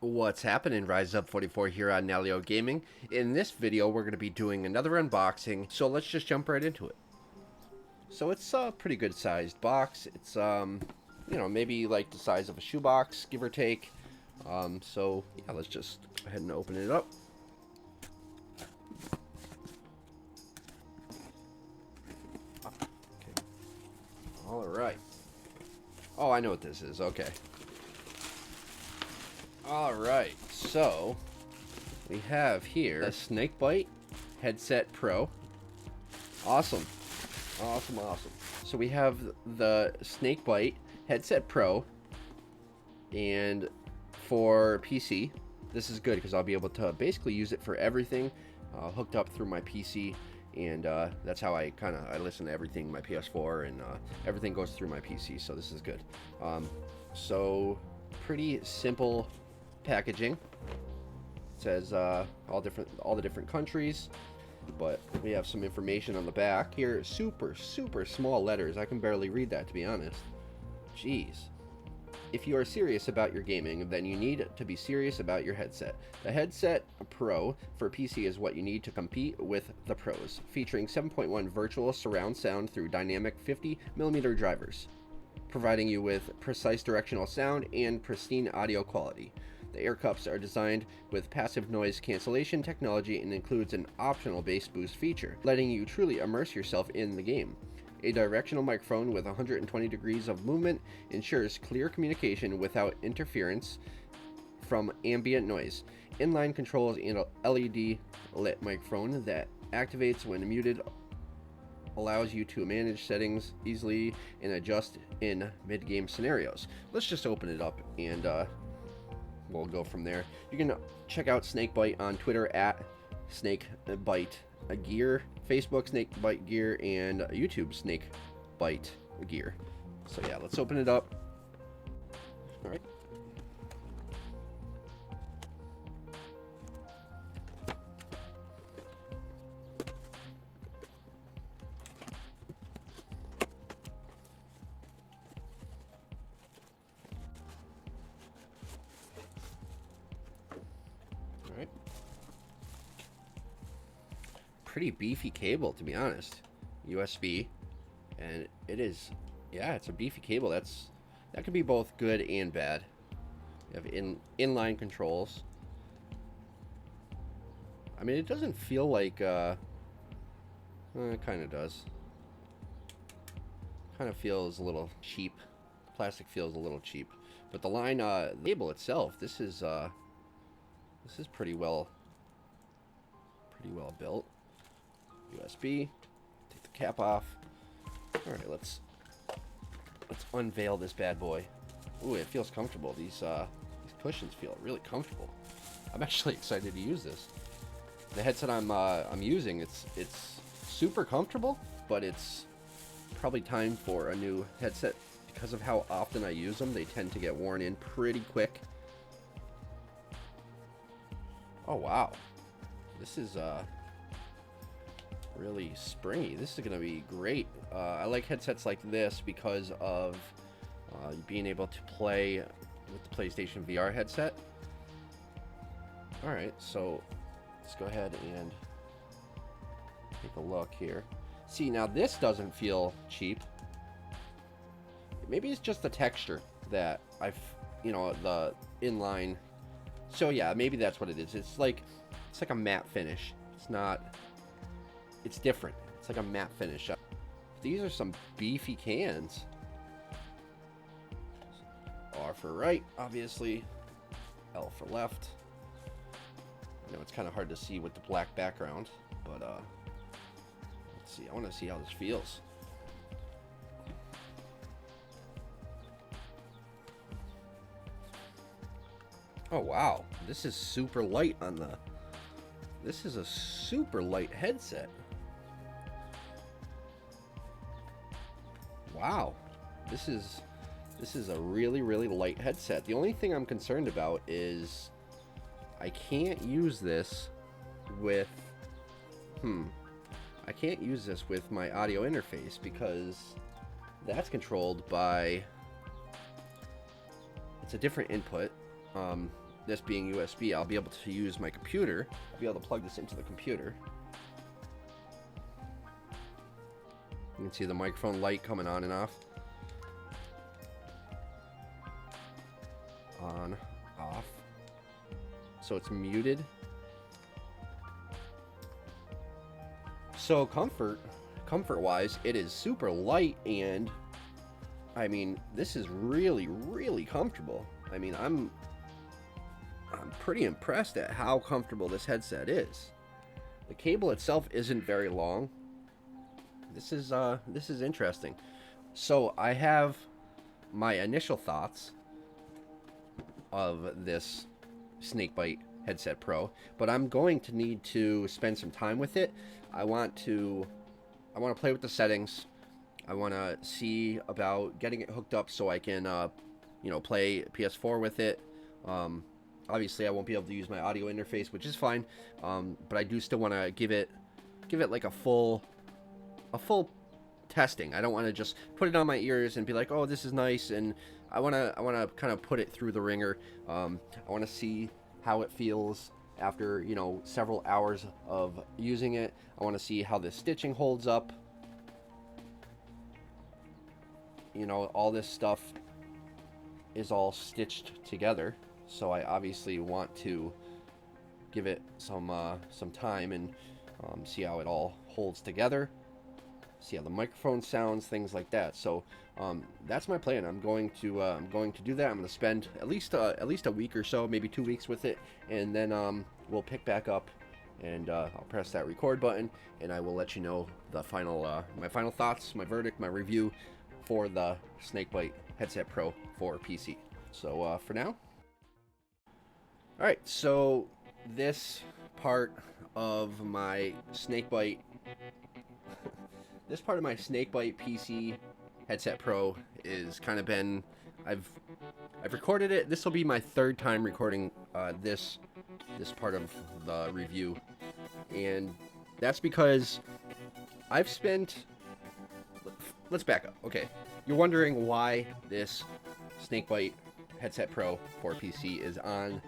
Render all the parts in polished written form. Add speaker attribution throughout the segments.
Speaker 1: What's happening? Rise Up 44 here on Nalyo Gaming. In this video, we're going to be doing another unboxing, so let's just jump right into it. So it's a pretty good sized box. It's, maybe like the size of a shoebox, give or take. So, yeah, let's just go ahead and open it up. Okay. Alright. Oh, I know what this is. Okay. Alright, so we have here a Snakebyte Headset Pro. Awesome. Awesome. So we have the Snakebyte Headset Pro, and for PC, this is good because I'll be able to basically use it for everything, hooked up through my PC, and that's how I listen to everything, my PS4, and everything goes through my PC, so this is good. So pretty simple packaging. It says all the different countries, but we have some information on the back here. Super small letters. I can barely read that, to be honest. Jeez. If you are serious about your gaming, then you need to be serious about your headset. The Headset Pro for PC is what you need to compete with the pros, featuring 7.1 virtual surround sound through dynamic 50mm drivers, providing you with precise directional sound and pristine audio quality. The ear cups are designed with passive noise cancellation technology and includes an optional bass boost feature, letting you truly immerse yourself in the game. A directional microphone with 120 degrees of movement ensures clear communication without interference from ambient noise. Inline controls and a LED lit microphone that activates when muted allows you to manage settings easily and adjust in mid-game scenarios. Let's just open it up and we'll go from there. You can check out Snakebyte on Twitter at Snakebyte Gear, Facebook Snakebyte Gear, and YouTube Snakebyte Gear. So yeah, let's open it up. All right. Alright. Pretty beefy cable, to be honest. USB. And it is, yeah, it's a beefy cable. That could be both good and bad. You have inline controls. I mean, it doesn't feel like, it kind of does. Kind of feels a little cheap. Plastic feels a little cheap. But the line, the cable itself, this is pretty well built. USB. Take the cap off. All right, let's unveil this bad boy. Ooh, it feels comfortable. These cushions feel really comfortable. I'm actually excited to use this. The headset I'm using, it's super comfortable, but it's probably time for a new headset because of how often I use them. They tend to get worn in pretty quick. Oh wow, this is really springy. This is gonna be great. I like headsets like this because of being able to play with the PlayStation VR headset. Alright, so let's go ahead and take a look here. See, now this doesn't feel cheap. Maybe it's just the texture that the inline. So yeah, maybe that's what it is. It's like a matte finish. It's different. It's like a matte finish. These are some beefy cans. R for right, obviously. L for left. I know it's kind of hard to see with the black background, but let's see. I want to see how this feels. Oh wow, this is super light on the. This is a super light headset. Wow, this is a really light headset. The only thing I'm concerned about is I can't use this with I can't use this with my audio interface because that's controlled by, it's a different input. this being USB, I'll be able to use my computer. I'll be able to plug this into the computer. You can see the microphone light coming on and off. On, off. So it's muted. So comfort-wise, it is super light, and I mean, this is really, really comfortable. I mean, I'm pretty impressed at how comfortable this headset is. The cable itself isn't very long. This is interesting. So I have my initial thoughts of this Snakebyte Headset Pro, but I'm going to need to spend some time with it. I want to play with the settings. I want to see about getting it hooked up so I can play PS4 with it. Obviously I won't be able to use my audio interface, which is fine, but I do still want to give it like a full testing. I don't want to just put it on my ears and be like, oh, this is nice, and I want to kind of put it through the ringer. I want to see how it feels after several hours of using it. I want to see how the stitching holds up. All this stuff is all stitched together, so I obviously want to give it some time and see how it all holds together, see how the microphone sounds, things like that. So that's my plan. I'm going to do that. I'm going to spend at least a week or so, maybe 2 weeks with it, and then we'll pick back up, and I'll press that record button, and I will let you know the final my final thoughts, my verdict, my review for the Snakebyte Headset Pro for PC. So for now, all right. So this part of my Snakebyte PC Headset Pro is kind of been, I've recorded it. This will be my third time recording this part of the review, and that's because I've spent. Let's back up. Okay, you're wondering why this Snakebyte Headset Pro for PC is on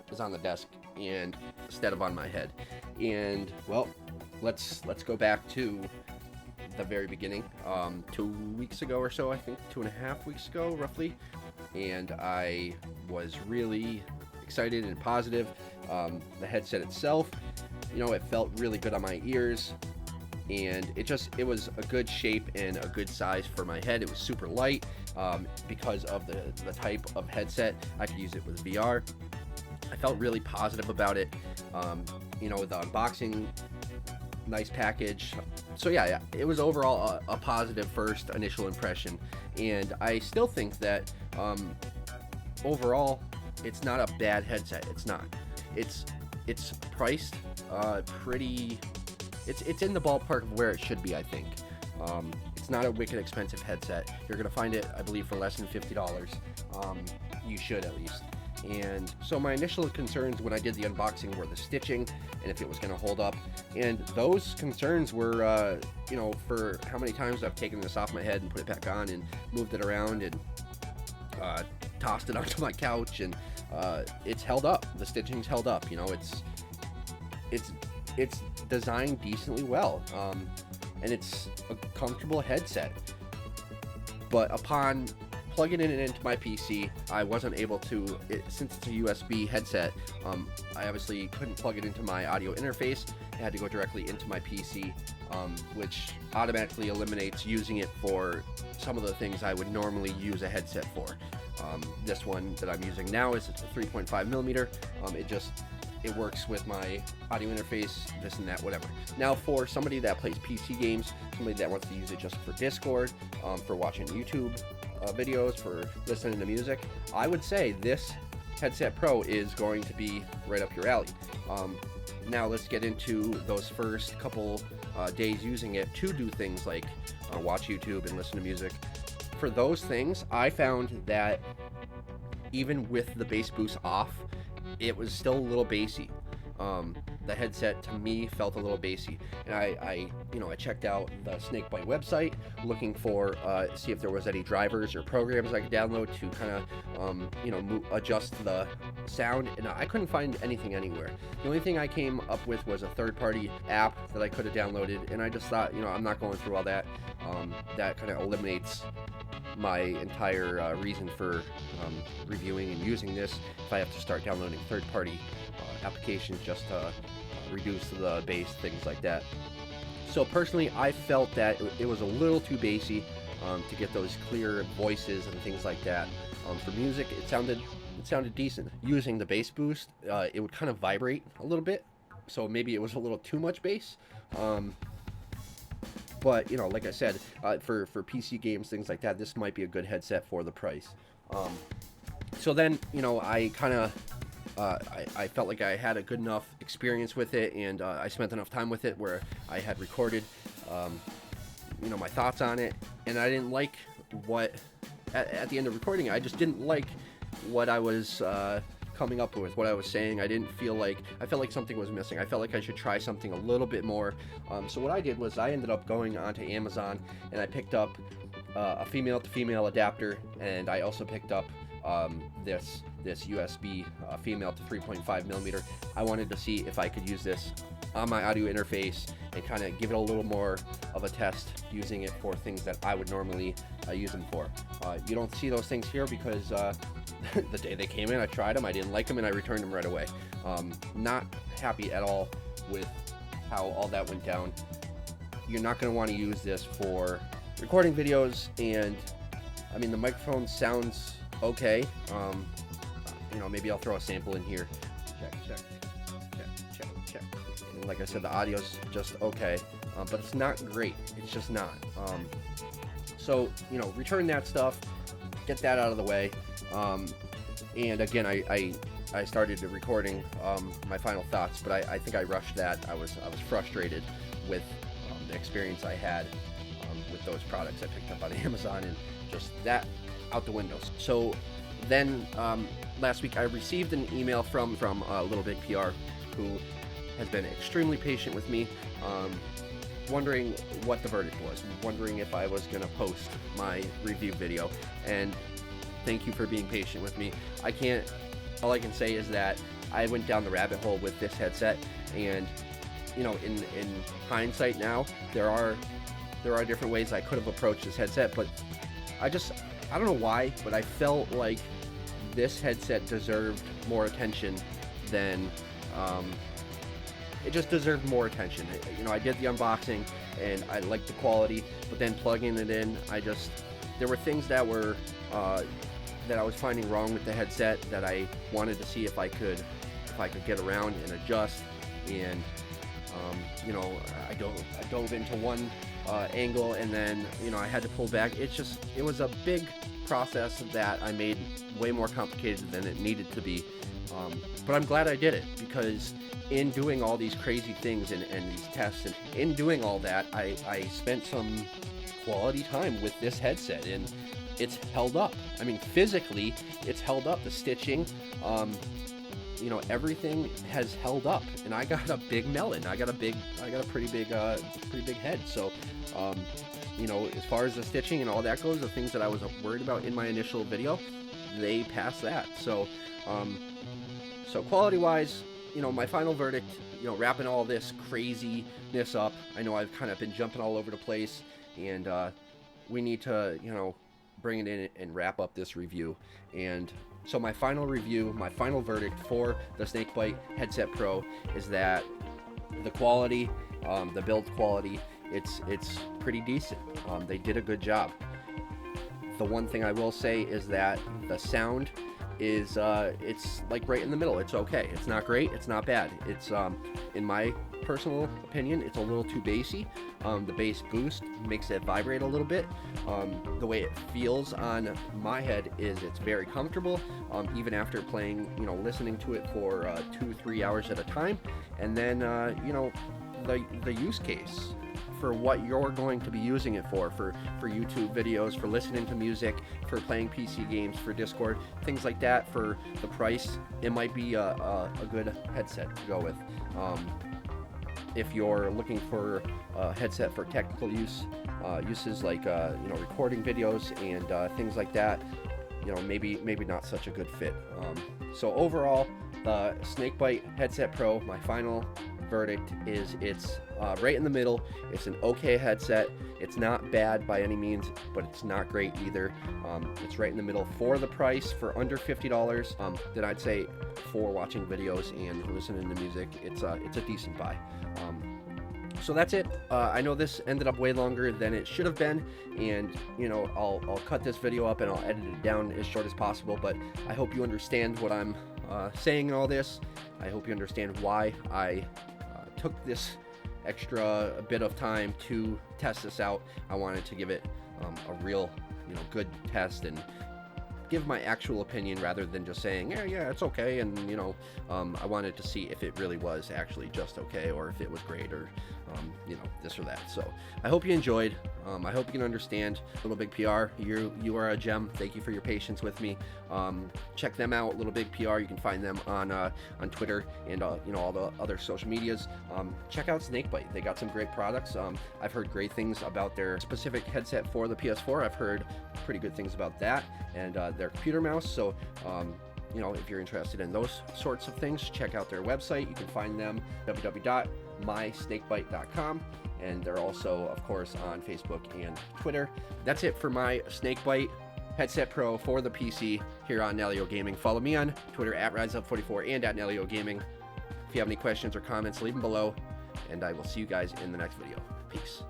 Speaker 1: the desk and instead of on my head. And well, let's go back to the very beginning. 2 weeks ago or so, I think 2.5 weeks ago, roughly, and I was really excited and positive. The headset itself, it felt really good on my ears. And it was a good shape and a good size for my head. It was super light because of the type of headset. I could use it with VR. I felt really positive about it. The unboxing, nice package. So yeah, it was overall a positive first initial impression. And I still think that overall, it's not a bad headset. It's not. It's priced pretty. It's in the ballpark of where it should be, I think. It's not a wicked expensive headset. You're going to find it, I believe, for less than $50. You should, at least. And so my initial concerns when I did the unboxing were the stitching and if it was going to hold up. And those concerns were, for how many times I've taken this off my head and put it back on and moved it around and tossed it onto my couch, and it's held up. The stitching's held up. It's designed decently well, and it's a comfortable headset. But upon plugging it into my PC, I wasn't able to, since it's a USB headset, I obviously couldn't plug it into my audio interface. I had to go directly into my PC, which automatically eliminates using it for some of the things I would normally use a headset for. This one that I'm using now is a 3.5 millimeter. It works with my audio interface, this and that, whatever. Now, for somebody that plays PC games, somebody that wants to use it just for Discord, for watching YouTube videos, for listening to music, I would say this Headset Pro is going to be right up your alley. Now, let's get into those first couple days using it to do things like watch YouTube and listen to music. For those things, I found that even with the bass boost off, it was still a little bassy. The headset to me felt a little bassy, and I checked out the Snakebyte website looking for see if there was any drivers or programs I could download to kind of adjust the sound, and I couldn't find anything anywhere. The only thing I came up with was a third-party app that I could have downloaded, and I just thought, I'm not going through all that. That kind of eliminates my entire reason for reviewing and using this if I have to start downloading third-party applications just to reduce the bass, things like that. So personally, I felt that it was a little too bassy to get those clear voices and things like that. For music, it sounded decent. Using the bass boost, it would kind of vibrate a little bit, so maybe it was a little too much bass. But like I said, for PC games, things like that, this might be a good headset for the price. So then, I kind of I felt like I had a good enough experience with it, and I spent enough time with it where I had recorded my thoughts on it, and I didn't like what at the end of recording, I just didn't like what I was coming up with, what I was saying. I felt like something was missing. I felt like I should try something a little bit more. So what I did was I ended up going onto Amazon, and I picked up a female-to-female adapter, and I also picked up this USB female to 3.5 millimeter. I wanted to see if I could use this on my audio interface and kind of give it a little more of a test, using it for things that I would normally use them for. You don't see those things here because the day they came in, I tried them, I didn't like them, and I returned them right away. Not happy at all with how all that went down. You're not going to want to use this for recording videos, and I mean, the microphone sounds okay. Maybe I'll throw a sample in here. Check. And like I said, the audio's just okay, but it's not great. It's just not. So return that stuff, get that out of the way. And again, I started recording my final thoughts, but I think I rushed that. I was frustrated with the experience I had with those products I picked up on Amazon, and just that out the window. So then last week I received an email from Little Big PR, who has been extremely patient with me, wondering what the verdict was, wondering if I was going to post my review video. And thank you for being patient with me. All I can say is that I went down the rabbit hole with this headset, and in hindsight now, there are different ways I could have approached this headset, but I don't know why, but I felt like this headset deserved more attention than it just deserved more attention. I did the unboxing and I liked the quality, but then plugging it in, there were things that were that I was finding wrong with the headset that I wanted to see if I could get around and adjust. And I dove into one angle, and then I had to pull back. It was a big process that I made way more complicated than it needed to be. But I'm glad I did it, because in doing all these crazy things and these tests, and in doing all that, I spent some quality time with this headset, and it's held up. I mean, physically, it's held up. The stitching, everything has held up. And I got a big melon. I got a pretty big head. So, as far as the stitching and all that goes, the things that I was worried about in my initial video, they passed that. So, quality-wise, my final verdict, wrapping all this craziness up, I know I've kind of been jumping all over the place, and we need to, bring it in and wrap up this review. And so my final verdict for the Snakebyte Headset Pro is that the quality, the build quality, it's pretty decent. They did a good job. The one thing I will say is that the sound is it's like right in the middle. It's okay. It's not great. It's not bad. It's in my personal opinion, it's a little too bassy. The bass boost makes it vibrate a little bit. The way it feels on my head is it's very comfortable, even after playing, listening to it for 2-3 hours at a time. And then the use case for what you're going to be using it for YouTube videos, for listening to music, for playing PC games, for Discord, things like that. For the price, it might be a good headset to go with. If you're looking for a headset for technical uses like recording videos and things like that, you know, maybe not such a good fit. So overall, the Snakebyte Headset Pro, my final verdict is it's right in the middle. It's an okay headset. It's not bad by any means, but it's not great either. It's right in the middle for the price, for under $50. Then I'd say for watching videos and listening to music, it's a decent buy. So that's it. I know this ended up way longer than it should have been, and you know, I'll cut this video up and I'll edit it down as short as possible, but I hope you understand what I'm saying in all this. I hope you understand why I took this extra bit of time to test this out. I wanted to give it a real, you know, good test and give my actual opinion rather than just saying, yeah, it's okay. And, you know, I wanted to see if it really was actually just okay, or if it was great, or, you know, this or that. So I hope you enjoyed. I hope you can understand Little Big PR. You are a gem. Thank you for your patience with me. Check them out, Little Big PR. You can find them on Twitter and you know, all the other social medias. Check out Snakebyte. They got some great products. I've heard great things about their specific headset for the PS4. I've heard pretty good things about that, and their computer mouse. So you know, if you're interested in those sorts of things, check out their website. You can find them www.mysnakebite.com, and they're also, of course, on Facebook and Twitter. That's it for my Snakebyte Headset Pro for the PC here on Nalyo Gaming. Follow me on Twitter at RiseUp44 and at Nalyo Gaming. If you have any questions or comments, leave them below, and I will see you guys in the next video. Peace.